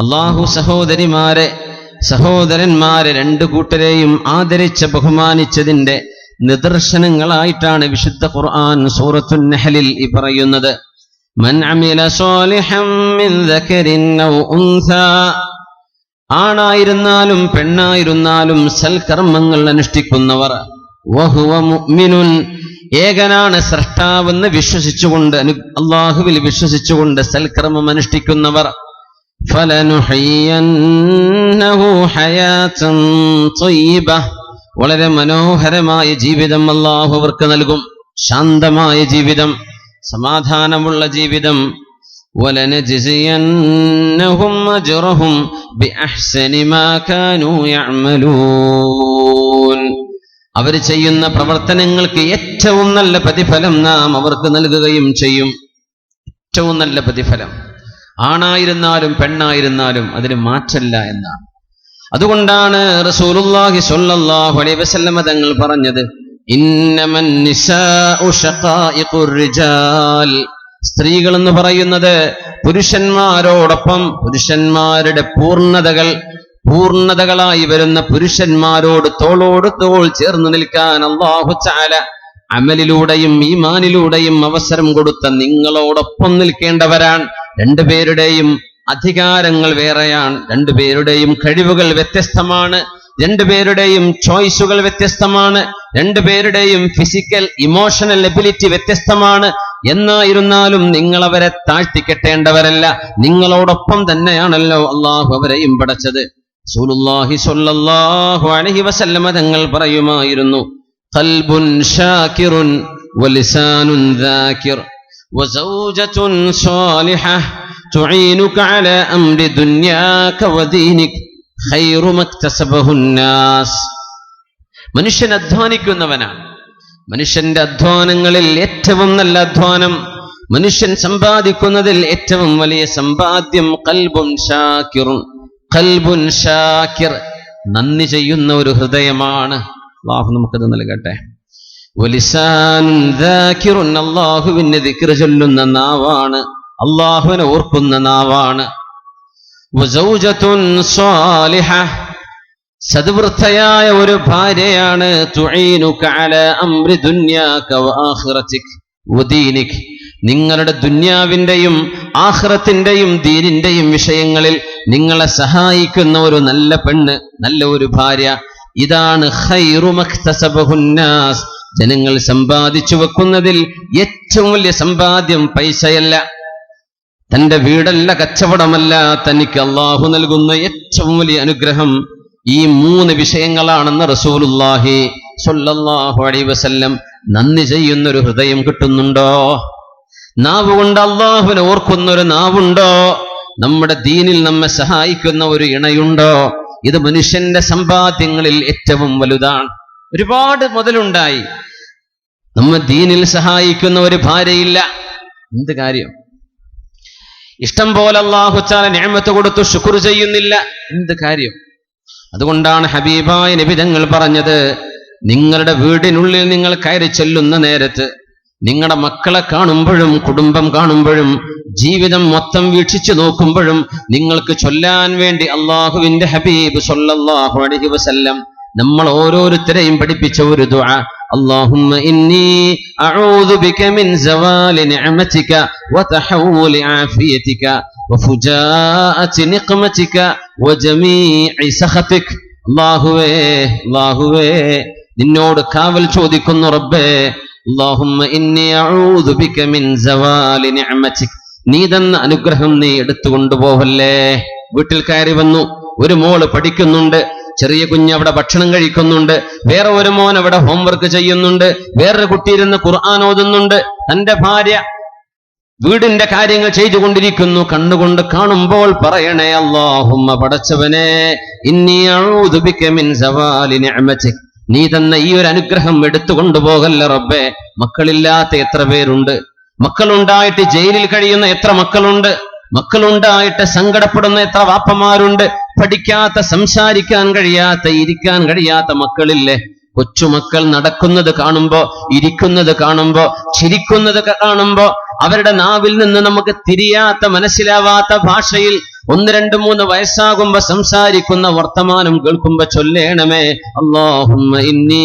അള്ളാഹു സഹോദരന്മാരെ രണ്ടു കൂട്ടരെയും ആദരിച്ച ബഹുമാനിച്ചതിന്റെ നിദർശനങ്ങളായിട്ടാണ് വിശുദ്ധ ഖുർആൻ സൂറത്തുൻ നഹ്ലിൽ ഈ പറയുന്നത്. മൻ അമില സ്വാലിഹൻ മിൻ ദക്കരിൻ ഔ ഉൻസാ, ആണായിരുന്നാലും പെണ്ണായിരുന്നാലും സൽക്കർമ്മങ്ങൾ അനുഷ്ഠിക്കുന്നവർ, വഹുവ മുഅ്മിനുൻ, ഏകനാണ് സ്രഷ്ടാവെന്ന് വിശ്വസിച്ചുകൊണ്ട് അല്ലാഹുവിൽ വിശ്വസിച്ചുകൊണ്ട് സൽക്കർമ്മം അനുഷ്ഠിക്കുന്നവർ, ഫലനുഹയ്യന്നഹു ഹയാതൻ ത്വയ്യിബ, വളരെ മനോഹരമായ ജീവിതം അല്ലാഹു അവർക്ക് നൽകും, ശാന്തമായ ജീവിതം, സമാധാനമുള്ള ജീവിതം. വലനജ്സിയന്നഹും അജ്റഹും ബിഅഹ്സനി മാ കാനൂ യഅമലൂൻ, അവർ ചെയ്യുന്ന പ്രവർത്തനങ്ങൾക്ക് ഏറ്റവും നല്ല പ്രതിഫലം നാം അവർക്ക് നൽകുകയും ചെയ്യും. ഏറ്റവും നല്ല പ്രതിഫലം. ആണായിരുന്നാലും പെണ്ണായിരുന്നാലും അതിന് മാറ്റല്ല എന്നാണ്. അതുകൊണ്ടാണ് റസൂലുള്ളാഹി സ്വല്ലല്ലാഹു അലൈഹി വസല്ലം തങ്ങൾ പറഞ്ഞത്, ഇന്നമൻ നിസാഉ ശഖായിഖുർ റിജാൽ, സ്ത്രീകൾ എന്ന് പറയുന്നത് പുരുഷന്മാരോടൊപ്പം പുരുഷന്മാരുടെ പൂർണ്ണതകളായി വരുന്ന പുരുഷന്മാരോട് തോളോട് തോൾ ചേർന്ന് നിൽക്കാൻ അല്ലാഹു തആല അമലിലൂടെയും ഈമാനിലൂടെയും അവസരം കൊടുത്ത നിങ്ങളോടൊപ്പം നിൽക്കേണ്ടവരാണ്. രണ്ടുപേരുടെയും അധികാരങ്ങൾ വേറെയാണ്, രണ്ടുപേരുടെയും കഴിവുകൾ വ്യത്യസ്തമാണ്, രണ്ടുപേരുടെയും ചോയ്സുകൾ വ്യത്യസ്തമാണ്, രണ്ടുപേരുടെയും ഫിസിക്കൽ ഇമോഷണൽ എബിലിറ്റി വ്യത്യസ്തമാണ്. എന്നായിരുന്നാലും നിങ്ങൾ അവരെ താഴ്ത്തിക്കെട്ടേണ്ടവരല്ല, നിങ്ങളോടൊപ്പം തന്നെയാണല്ലോ അള്ളാഹു അവരെയും പടച്ചത്. റസൂലുള്ളാഹി സ്വല്ലല്ലാഹു അലൈഹി വസല്ലം തങ്ങൾ പറയുമായിരുന്നു, ഖൽബുൻ ശാകിറുൻ വലിസാനുൻ ദാകിർ വസൗജത്തുൻ സ്വാലിഹah തുഈനുക അലാ അംരി ദുനിയാക വദീനിക ഖൈറു മക്തസബഹുൻ നാസ്. മനുഷ്യൻ അധ്വാനിക്കുന്നവനാണ്. മനുഷ്യന്റെ അധ്വാനങ്ങളിൽ ഏറ്റവും നല്ല അധ്വാനം, മനുഷ്യൻ സമ്പാദിക്കുന്നതിൽ ഏറ്റവും വലിയ സമ്പാദ്യം ഖൽബുൻ ശാകിറുൻ, ഖൽബുൻ ശാകിർ, നന്ദി ചെയ്യുന്ന ഒരു ഹൃദയമാണ്. അല്ലാഹു നമുക്കത് നൽകട്ടെ. വലിസാനുൻ ദാകിറുൻ, അല്ലാഹുവിനെ ദിക്ർ ചൊല്ലുന്ന നാവാണ്, അല്ലാഹുവിനെ ഓർക്കുന്ന നാവാണ്. വസൗജത്തുൻ സ്വാലിഹah, സദ്വൃത്തയായ ഒരു ഭാര്യയാണ്. തുഈനുക അലാ അംരി ദുനിയാക വആഖിറതിക വദീനിക, നിങ്ങളുടെ ദുനിയാവിന്റെയും ആഖിറത്തിന്റെയും ദീനിന്റെയും വിഷയങ്ങളിൽ നിങ്ങളെ സഹായിക്കുന്ന ഒരു നല്ല പെണ്ണ്, നല്ല ഒരു ഭാര്യ. ഇതാണ് ഖൈറു മക്തസബഹുൻ നാസ്, ജനങ്ങൾ സമ്പാദിച്ചു വെക്കുന്നതിൽ ഏറ്റവും വലിയ സമ്പാദ്യം പൈസയല്ല, തന്റെ വീടല്ല, കച്ചവടമല്ല, തനിക്ക് അല്ലാഹു നൽകുന്ന ഏറ്റവും വലിയ അനുഗ്രഹം ഈ 3 വിഷയങ്ങളാണെന്ന് റസൂലുള്ളാഹി സ്വല്ലല്ലാഹു അലൈഹി വസല്ലം. നന്ദി ചെയ്യുന്നൊരു ഹൃദയം കിട്ടുന്നുണ്ടോ? നാവ് കൊണ്ട് അല്ലാഹുവിനെ ഓർക്കുന്നൊരു നാവുണ്ടോ? നമ്മുടെ ദീനിൽ നമ്മെ സഹായിക്കുന്ന ഒരു ഇണയുണ്ടോ? ഇത് മനുഷ്യന്റെ സമ്പാദ്യങ്ങളിൽ ഏറ്റവും വലുതാണ്. ഒരുപാട് മുതലുണ്ടായി, നമ്മെ ദീനിൽ സഹായിക്കുന്ന ഒരു ഭാര്യയില്ല, എന്ത് കാര്യം? ഇഷ്ടം പോലെ അല്ലാഹു തആല നിഅമത്ത് കൊടുത്തു ശുക്ർ ചെയ്യുന്നില്ല, എന്ത് കാര്യം? അതുകൊണ്ടാണ് ഹബീബായ നബി തങ്ങൾ പറഞ്ഞത്, നിങ്ങളുടെ വീടിനുള്ളിൽ നിങ്ങൾ കയറി ചെല്ലുന്ന നേരത്ത് നിങ്ങളുടെ മക്കളെ കാണുമ്പോഴും കുടുംബം കാണുമ്പോഴും ജീവിതം മൊത്തം വീക്ഷിച്ചു നോക്കുമ്പോഴും നിങ്ങൾക്ക് ചൊല്ലാൻ വേണ്ടി അല്ലാഹുവിന്റെ ഹബീബ് സ്വല്ലല്ലാഹു അലൈഹി വസല്ലം നമ്മൾ ഓരോരുത്തരെയും പഠിപ്പിച്ച ഒരു ദുആ, اللهم إني أعوذ بك من زوال نعمتك وتحول عافيتك وفجاءة نقمتك وجميع سخطك. അല്ലാഹുവേ നിന്നോട് കാവൽ ചോദിക്കുന്നു റബ്ബേ. اللهم إني أعوذ بك من زوال نعمتك, നീ തന്ന അനുഗ്രഹം നീ എടുത്തുകൊണ്ടുപോവല്ലേ. വീട്ടിൽ കയറി വന്നു, ഒരു മോള് പഠിക്കുന്നുണ്ട്, ചെറിയ കുഞ്ഞ് അവിടെ ഭക്ഷണം കഴിക്കുന്നുണ്ട്, വേറെ ഒരു മോൻ അവിടെ ഹോംവർക്ക് ചെയ്യുന്നുണ്ട്, വേറൊരു കുട്ടി ഇരുന്ന് ഖുർആൻ ഓതുന്നുണ്ട്, തന്റെ ഭാര്യ വീടിന്റെ കാര്യങ്ങൾ ചെയ്തുകൊണ്ടിരിക്കുന്നു. കണ്ണുകൊണ്ട് കാണുമ്പോൾ പറയണേ, അല്ലാഹുമ്മ പടച്ചവനെ, ഇന്നി അഊദു ബിക മിൻ സവാലി നിഅമതിക്, നീ തന്ന ഈ ഒരു അനുഗ്രഹം എടുത്തുകൊണ്ടുപോകല്ല റബ്ബേ. മക്കളില്ലാത്ത എത്ര പേരുണ്ട്? മക്കളുണ്ടായിട്ട് ജയിലിൽ കഴിയുന്ന എത്ര മക്കളുണ്ട്? മക്കളുണ്ടായിട്ട് സങ്കടപ്പെടുന്ന എത്ര വാപ്പമാരുണ്ട്? പഠിക്കാത്ത, സംസാരിക്കാൻ കഴിയാത്ത, ഇരിക്കാൻ കഴിയാത്ത മക്കളില്ലേ? കൊച്ചുമക്കൾ നടക്കുന്നത് കാണുമ്പോ, ഇരിക്കുന്നത് കാണുമ്പോ, ചിരിക്കുന്നത് കാണുമ്പോ, അവരുടെ നാവിൽ നിന്ന് നമുക്ക് തിരിയാത്ത, മനസ്സിലാവാത്ത ഭാഷയിൽ 1, 2, 3 വയസ്സാകുമ്പോ സംസാരിക്കുന്ന വർത്തമാനം കേൾക്കുമ്പോ ചൊല്ലേണമേ, അല്ലാഹുമ്മ ഇന്നി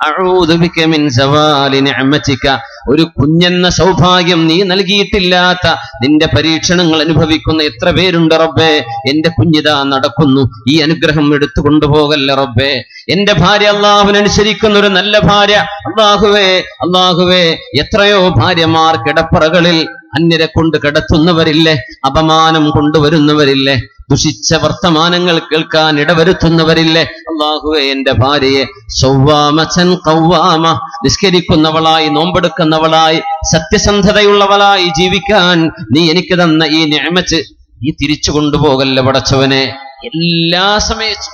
അഊദു ബിക മിൻ സവാലി നിഅമതിക. ഒരു കുഞ്ഞെന്ന സൗഭാഗ്യം നീ നൽകിയിട്ടില്ലാത്ത നിന്റെ പരീക്ഷണങ്ങൾ അനുഭവിക്കുന്ന എത്ര പേരുണ്ട് റബ്ബേ. എന്റെ കുഞ്ഞിതാ നടക്കുന്നു, ഈ അനുഗ്രഹം എടുത്തു കൊണ്ടുപോകല്ല റബ്ബേ. എന്റെ ഭാര്യ അള്ളാഹുവിനനുസരിക്കുന്ന ഒരു നല്ല ഭാര്യ. അള്ളാഹുവേ എത്രയോ ഭാര്യമാർ കിടപ്പറകളിൽ അന്യരെ കൊണ്ട് കിടത്തുന്നവരില്ലേ, അപമാനം കൊണ്ടുവരുന്നവരില്ലേ, ദുഷിച്ച വർത്തമാനങ്ങൾ കേൾക്കാൻ ഇടവരുത്തുന്നവരില്ലേ. അല്ലാഹുവേ എന്റെ ഭാര്യയെ സൗവാമൻ ഖവ്വാമ, നിസ്കരിക്കുന്നവളായി, നോമ്പെടുക്കുന്നവളായി, സത്യസന്ധതയുള്ളവളായി ജീവിക്കാൻ നീ എനിക്ക് തന്ന ഈ നിഅമത്ത് നീ തിരിച്ചു കൊണ്ടുപോകല്ല പടച്ചവനെ. എല്ലാ സമയത്തും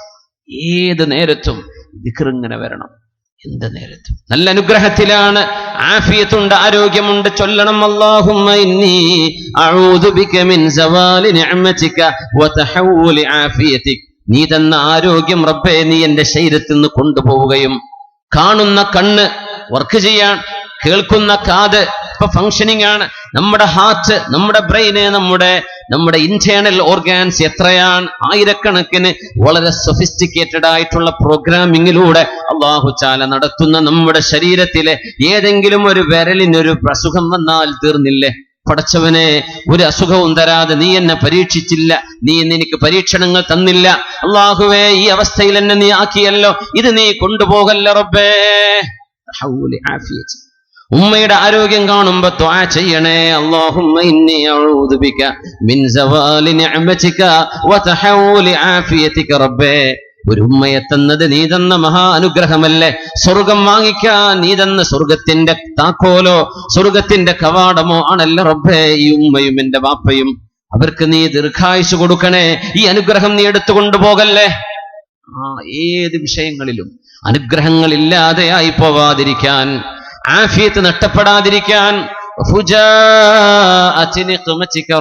ഏത് നേരത്തും ദിക്ർ ഇങ്ങനെ വരണം. എന്ത് നേരത്തും നല്ല അനുഗ്രഹത്തിലാണ്, ആഫിയത്തുണ്ട്, ആരോഗ്യമുണ്ട്, ചൊല്ലണം അല്ലാഹുമ്മ ഇന്നി അഊദു ബിക മിൻ സവാലി നിഅമതിക വ തഹവ്വുലി ആഫിയതിക. നീ തന്ന ആരോഗ്യം റബ്ബേ നീ എന്റെ ശരീരത്തിൽ നിന്ന് കൊണ്ടുപോവുകയും, കാണുന്ന കണ്ണ് വർക്ക് ചെയ്യാൻ, കേൾക്കുന്ന കാത് ഇപ്പൊ ഫങ്ഷനിങ് ആണ്, നമ്മുടെ ഹാർട്ട്, നമ്മുടെ ബ്രെയിന്, നമ്മുടെ ഇന്റേണൽ ഓർഗാൻസ് എത്രയാണ്, ആയിരക്കണക്കിന് വളരെ സൊഫിസ്റ്റിക്കേറ്റഡ് ആയിട്ടുള്ള പ്രോഗ്രാമിങ്ങിലൂടെ അല്ലാഹു തആല നടത്തുന്ന നമ്മുടെ ശരീരത്തിലെ ഏതെങ്കിലും ഒരു വിരലിനൊരു അസുഖം വന്നാൽ തീർന്നില്ലേ പടച്ചവനെ. ഒരു അസുഖവും തരാതെ നീ എന്നെ പരീക്ഷിച്ചില്ല, നീ എനിക്ക് പരീക്ഷണങ്ങൾ തന്നില്ല അല്ലാഹുവേ. ഈ അവസ്ഥയിൽ എന്നെ നീ ആക്കിയല്ലോ, ഇത് നീ കൊണ്ടുപോകല്ല റബ്ബേ. ഉമ്മയുടെ ആരോഗ്യം കാണുമ്പോ ദുആ ചെയ്യണേ, അല്ലാഹുമ്മ ഇന്നി അഊദു ബിക മിൻ സവാലി നിഅമതിക വ തഹവ്വുലി ആഫിയതിക റബ്ബേ. ഒരു ഉമ്മയെ തന്നത് നീ തന്ന മഹാ അനുഗ്രഹമല്ലേ. സ്വർഗം വാങ്ങിക്കാൻ നീ തന്ന സ്വർഗത്തിന്റെ താക്കോലോ സ്വർഗത്തിന്റെ കവാടമോ ആണല്ലോ റബ്ബേ ഈ ഉമ്മയും എന്റെ വാപ്പയും. അവർക്ക് നീ ദീർഘായുസ് കൊടുക്കണേ, ഈ അനുഗ്രഹം നീ എടുത്തുകൊണ്ടു പോകല്ലേ. ഏത് വിഷയങ്ങളിലും അനുഗ്രഹങ്ങൾ ഇല്ലാതെയായി പോവാതിരിക്കാൻ, ആഫിയത്ത് നഷ്ടപ്പെടാതിരിക്കാൻ,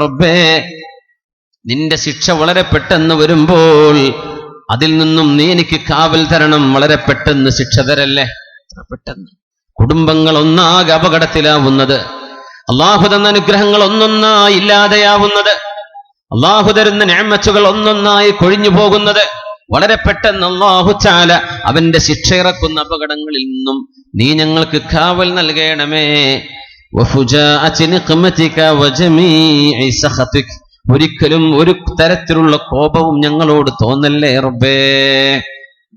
റബ്ബേ നിന്റെ ശിക്ഷ വളരെ പെട്ടെന്ന് വരുമ്പോൾ അതിൽ നിന്നും നീ എനിക്ക് കാവൽ തരണം. വളരെ പെട്ടെന്ന് ശിക്ഷ തരല്ലേ, പെട്ടെന്ന്. കുടുംബങ്ങൾ ഒന്നാകെ അപകടത്തിലാവുന്നത്, അള്ളാഹു തന്ന അനുഗ്രഹങ്ങൾ ഒന്നൊന്നായി ഇല്ലാതെയാവുന്നത്, അള്ളാഹു തരുന്ന നിഅമത്തുകൾ ഒന്നൊന്നായി കൊഴിഞ്ഞു പോകുന്നത് വളരെ പെട്ടെന്ന്. അല്ലാഹു തആല അവന്റെ ശിക്ഷ ഇറക്കുന്ന അപകടങ്ങളിൽ നിന്നും നീ ഞങ്ങൾക്ക് കാവൽ നൽകണമേ. ഒരിക്കലും ഒരു തരത്തിലുള്ള കോപവും ഞങ്ങളോട് തോന്നല്ലേ റബ്ബേ.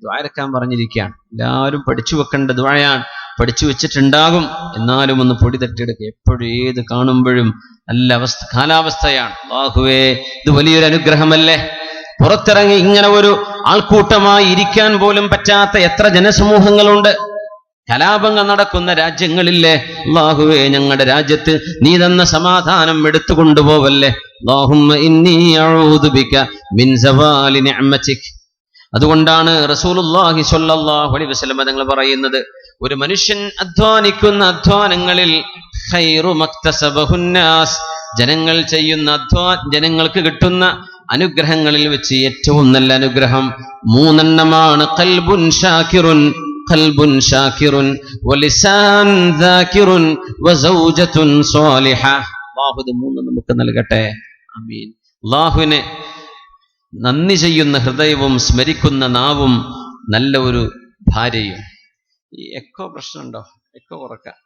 ദുആ പറഞ്ഞിരിക്കുകയാണ്, എല്ലാവരും പഠിച്ചു വെക്കേണ്ട ദുആയാണ്, പഠിച്ചു വെച്ചിട്ടുണ്ടാകും. എന്നാലും ഒന്ന് പൊടി തട്ടിയെടുക്കുക. എപ്പോഴും ഏത് കാണുമ്പോഴും നല്ല കാലാവസ്ഥയാണ്. അല്ലാഹുവേ ഇത് വലിയൊരു അനുഗ്രഹമല്ലേ. പുറത്തിറങ്ങി ഇങ്ങനെ ഒരു ആൾക്കൂട്ടമായി ഇരിക്കാൻ പോലും പറ്റാത്ത എത്ര ജനസമൂഹങ്ങളുണ്ട്. കലാപങ്ങൾ നടക്കുന്ന രാജ്യങ്ങളില്ലേ. അല്ലാഹുവേ ഞങ്ങളുടെ രാജ്യത്ത് നീ തന്ന സമാധാനം എടുത്തു കൊണ്ടുപോവല്ലേ. അല്ലാഹുമ്മ ഇന്നി അഊദു ബിക മിൻ സവാലി നിഅമതിക. അതുകൊണ്ടാണ് റസൂലുള്ളാഹി സ്വല്ലല്ലാഹു അലൈഹി വസല്ലം തങ്ങൾ പറയുന്നത്, ഒരു മനുഷ്യൻ അധ്വാനിക്കുന്ന അധ്വാനങ്ങളിൽ ഖൈറു മക്തസബഹുന്നാസ്, ജനങ്ങൾ ചെയ്യുന്ന ജനങ്ങൾക്ക് കിട്ടുന്ന അനുഗ്രഹങ്ങളിൽ വെച്ച് ഏറ്റവും നല്ല അനുഗ്രഹം 3 എണ്ണമാണ്. ഖൽബുൻ ഷാകിറുൻ വലിസാൻ ദാകിറുൻ വസൗജത്തുൻ സ്വാലിഹ. അല്ലാഹു ഇത് 3 നമുക്ക് നൽകട്ടെ, ആമീൻ. അല്ലാഹുവിനെ നന്ദി ചെയ്യുന്ന ഹൃദയവും സ്മരിക്കുന്ന നാവും നല്ല ഒരു ഭാര്യയും. ഈ എക്കോ പ്രശ്നമുണ്ടോ? എക്കോ കുറക്കാം.